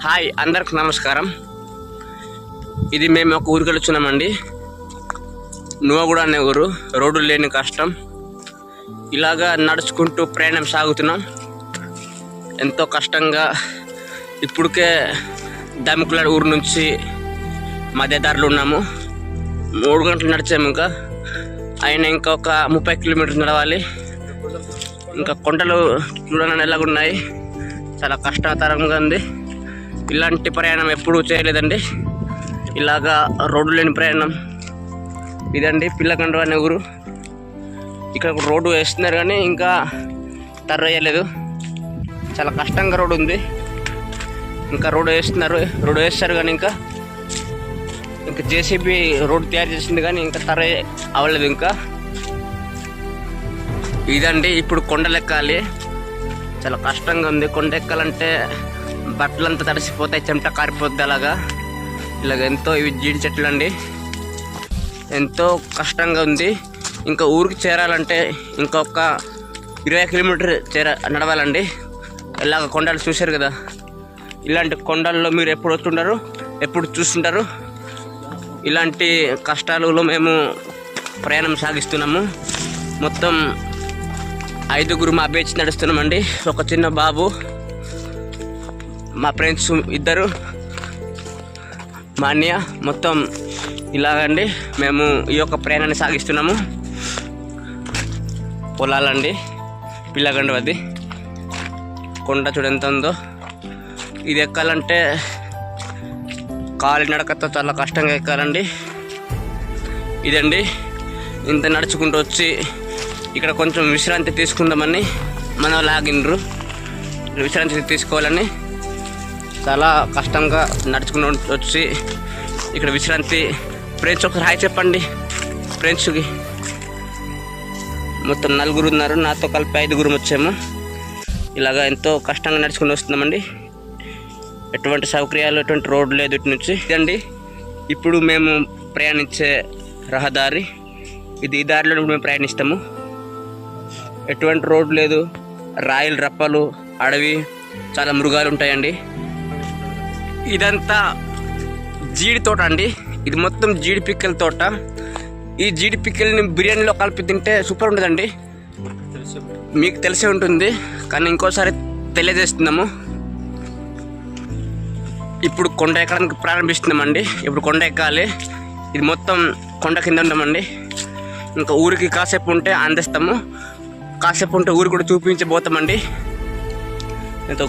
Hi అందరికి నమస్కారం. ఇది మేము ఒక ఊరికి వెళ్తున్నామండి. నువ్వగూడ అనే ఊరు. రోడ్డు లేని కష్టం. ఇలాగా నడుచుకుంటూ ప్రయాణం సాగుతున్నాం. ఎంతో కష్టంగా ఇప్పటికే దమ్ముకుల ఊరు నుంచి మధ్యదారులు ఉన్నాము. 3 గంటలు నడిచాము. అయినా ఇంకొక 30 కిలోమీటర్లు నడవాలి. ఇంకా కొండలు చూడడానికి ఎలాగున్నాయి, చాలా కష్టతరంగా ఉంది. ఇలాంటి ప్రయాణం ఎప్పుడూ చేయలేదండి. ఇలాగా రోడ్డు లేని ప్రయాణం ఇదండి. పిల్లకండ్రు అనే ఊరు. ఇక్కడ రోడ్డు వేస్తున్నారు కానీ ఇంకా తర్రయ్యలేదు. చాలా కష్టంగా రోడ్డు ఉంది. ఇంకా రోడ్డు వేస్తారు కానీ ఇంకా జేసీబీ రోడ్డు తయారు చేసింది కానీ ఇంకా తర్రయ్య అవ్వలేదు. ఇంకా ఇదండి. ఇప్పుడు కొండలు ఎక్కాలి. చాలా కష్టంగా ఉంది. కొండ ఎక్కాలంటే బట్టలంతా తడిసిపోతాయి, చెమట కారిపోద్ది. ఇలాగ ఎంతో ఇవి జీడి చెట్లు అండి. ఎంతో కష్టంగా ఉంది. ఇంకా ఊరికి చేరాలంటే ఇంకొక 20 కిలోమీటర్ నడవాలండి. ఇలాగ కొండలు చూశారు కదా. ఇలాంటి కొండల్లో మీరు ఎప్పుడు వస్తుంటారు, ఎప్పుడు చూస్తుంటారు. ఇలాంటి కష్టాలలో మేము ప్రయాణం సాగిస్తున్నాము. మొత్తం 5 మా బేచ్ నడుస్తున్నామండి. ఒక చిన్న బాబు, మా ఫ్రెండ్స్ 2, మా అన్నయ్య. మొత్తం ఇలాగండి మేము ఈ యొక్క ప్రయాణాన్ని సాగిస్తున్నాము. పొలాలండి, పిల్లగండి. అది కొండ చూడ ఎంత ఉందో. ఇది ఎక్కాలంటే కాలినడకతో చాలా కష్టంగా ఎక్కాలండి. ఇదండి. ఇంత నడుచుకుంటూ వచ్చి ఇక్కడ కొంచెం విశ్రాంతి తీసుకుందామని మన లాగిన్రు. విశ్రాంతి తీసుకోవాలని చాలా కష్టంగా నడుచుకుంటూ వచ్చి ఇక్కడ విశ్రాంతి. ఫ్రెండ్స్ ఒకసారి హాయ్ చెప్పండి. ఫ్రెండ్స్కి మొత్తం 4 ఉన్నారు. నాతో కలిపి 5 వచ్చాము. ఇలాగ ఎంతో కష్టంగా నడుచుకుంటూ వస్తున్నామండి. ఎటువంటి సౌకర్యాలు, ఎటువంటి రోడ్డు లేదు ఇటు నుంచి. ఇదండి ఇప్పుడు మేము ప్రయాణించే రహదారి. ఇది ఈ దారిలో మేము ప్రయాణిస్తాము. ఎటువంటి రోడ్డు లేదు. రాయిలు, రప్పలు, అడవి, చాలా మృగాలు ఉంటాయండి. ఇదంతా జీడి తోట అండి. ఇది మొత్తం జీడి పిక్కల తోట. ఈ జీడి పిక్కల్ని బిర్యానీలో కలిపి తింటే సూపర్ ఉంటుందండి. మీకు తెలిసే ఉంటుంది కానీ ఇంకోసారి తెలియజేస్తున్నాము. ఇప్పుడు కొండ ఎక్కడానికి ప్రారంభిస్తున్నామండి. ఇప్పుడు కొండ ఎక్కాలి. ఇది మొత్తం కొండ కింద ఉంటామండి. ఇంకా ఊరికి కాసేపు ఉంటే అందిస్తాము. కాసేపు ఉంటే ఊరు కూడా చూపించబోతామండి. ఎంతో